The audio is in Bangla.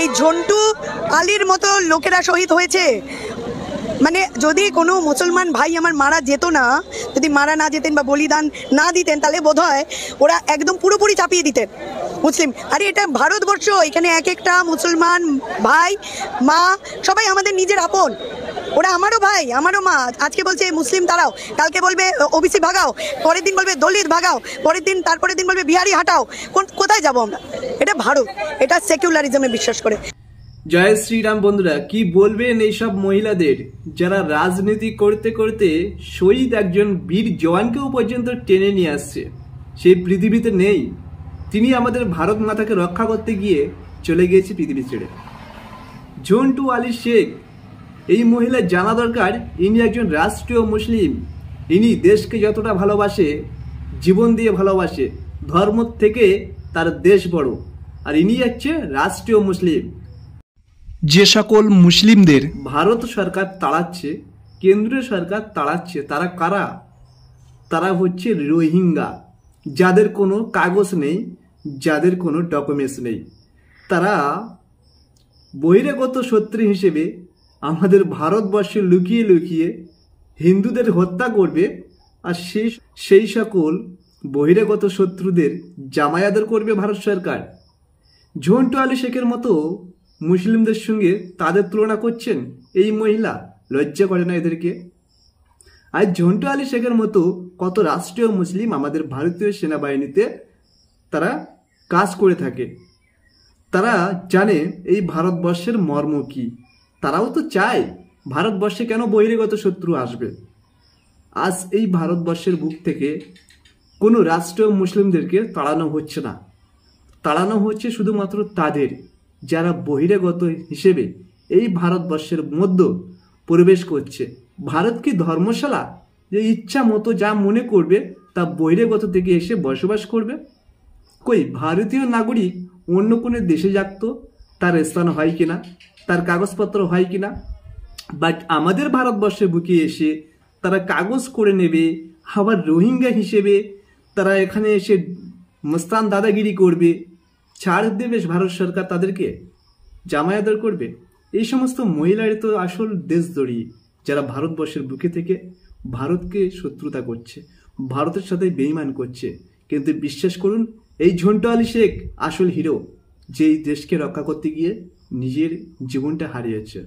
এই ঝন্টু আলীর মতো লোকেরা শহীদ হয়েছে। মানে যদি কোনো মুসলমান ভাই আমার মারা যেত না, যদি মারা না যেতেন বা বলিদান না দিতেন, তাহলে বোধহয় ওরা একদম পুরোপুরি চাপিয়ে দিতেন মুসলিম। আরে এটা ভারতবর্ষ, এখানে এক একটা মুসলমান ভাই মা সবাই আমাদের নিজের আপন। ওরা আমারও ভাই আমারও মা। আজকে বলছে মুসলিম তারাও, কালকে বলবে ওবিসি ভাগাও, পরের দিন বলবে দলিত ভাগাও, পরের দিন তারপরের দিন বলবে বিহারি হাটাও। কোথায় যাবো আমরা? এটা ভারত, এটা সেকুলারিজমে বিশ্বাস করে। জয় শ্রীরাম। বন্ধুরা, কি বলবেন এইসব মহিলাদের যারা রাজনীতি করতে করতে শহীদ একজন বীর জওয়ানকেও পর্যন্ত টেনে নিয়ে আসছে? সেই পৃথিবীতে নেই, তিনি আমাদের ভারত মাতাকে রক্ষা করতে গিয়ে চলে গিয়েছে পৃথিবী ছেড়ে। ঝন্টু আলী শেখ, এই মহিলা জানা দরকার ইনি একজন রাষ্ট্রীয় মুসলিম। ইনি দেশকে যতটা ভালোবাসে, জীবন দিয়ে ভালোবাসে, ধর্ম থেকে তার দেশ বড়, আর ইনি হচ্ছে রাষ্ট্রীয় মুসলিম। যে সকল মুসলিমদের ভারত সরকার তাড়াচ্ছে, কেন্দ্রীয় সরকার তাড়াচ্ছে, তারা কারা? তারা হচ্ছে রোহিঙ্গা, যাদের কোনো কাগজ নেই, যাদের কোনো ডকুমেন্টস নেই। তারা বহিরাগত শত্রু হিসেবে আমাদের ভারতবর্ষে লুকিয়ে লুকিয়ে হিন্দুদের হত্যা করবে, আর সেই সকল বহিরাগত শত্রুদের জামায়াত করবে ভারত সরকার। ঝন্টু আলী শেখের মতো মুসলিমদের সঙ্গে তাদের তুলনা করছেন এই মহিলা? লজ্জা করে না এদেরকে? আর ঝন্টু আলী শেখের মতো কত রাষ্ট্রীয় মুসলিম আমাদের ভারতীয় সেনাবাহিনীতে তারা কাজ করে থাকে। তারা জানে এই ভারতবর্ষের মর্ম কি। তারাও তো চায় ভারতবর্ষে কেন বহিরাগত শত্রু আসবে। আজ এই ভারতবর্ষের বুক থেকে কোনো রাষ্ট্রীয় মুসলিমদেরকে তাড়ানো হচ্ছে না, তাড়ানো হচ্ছে শুধুমাত্র তাদের যারা বহিরাগত হিসেবে এই ভারতবর্ষের মধ্যে প্রবেশ করছে। ভারত কি ধর্মশালা যে ইচ্ছা মতো যা মনে করবে তা বহিরাগত থেকে এসে বসবাস করবে? কই ভারতীয় নাগরিক অন্য কোনো দেশে যাক, তার স্থান হয় কিনা, তার কাগজপত্র হয় কিনা? বাট আমাদের ভারতবর্ষে বুকে এসে তারা কাগজ করে নেবে, আবার রোহিঙ্গা হিসেবে তারা এখানে এসে মস্তান দাদাগিরি করবে। ছাড় দেবে ভারত সরকার তাদেরকে? জামায়াত করবে? এই সমস্ত মহিলারই তো আসল দেশদ্রোহী, যারা ভারতবর্ষের বুকে থেকে ভারতকে শত্রুতা করছে, ভারতের সাথে বেইমান করছে। কিন্তু বিশ্বাস করুন, এই ঝন্টু আলী শেখ আসল হিরো, যে এই দেশকে রক্ষা করতে গিয়ে নিজের জীবনটা হারিয়েছে।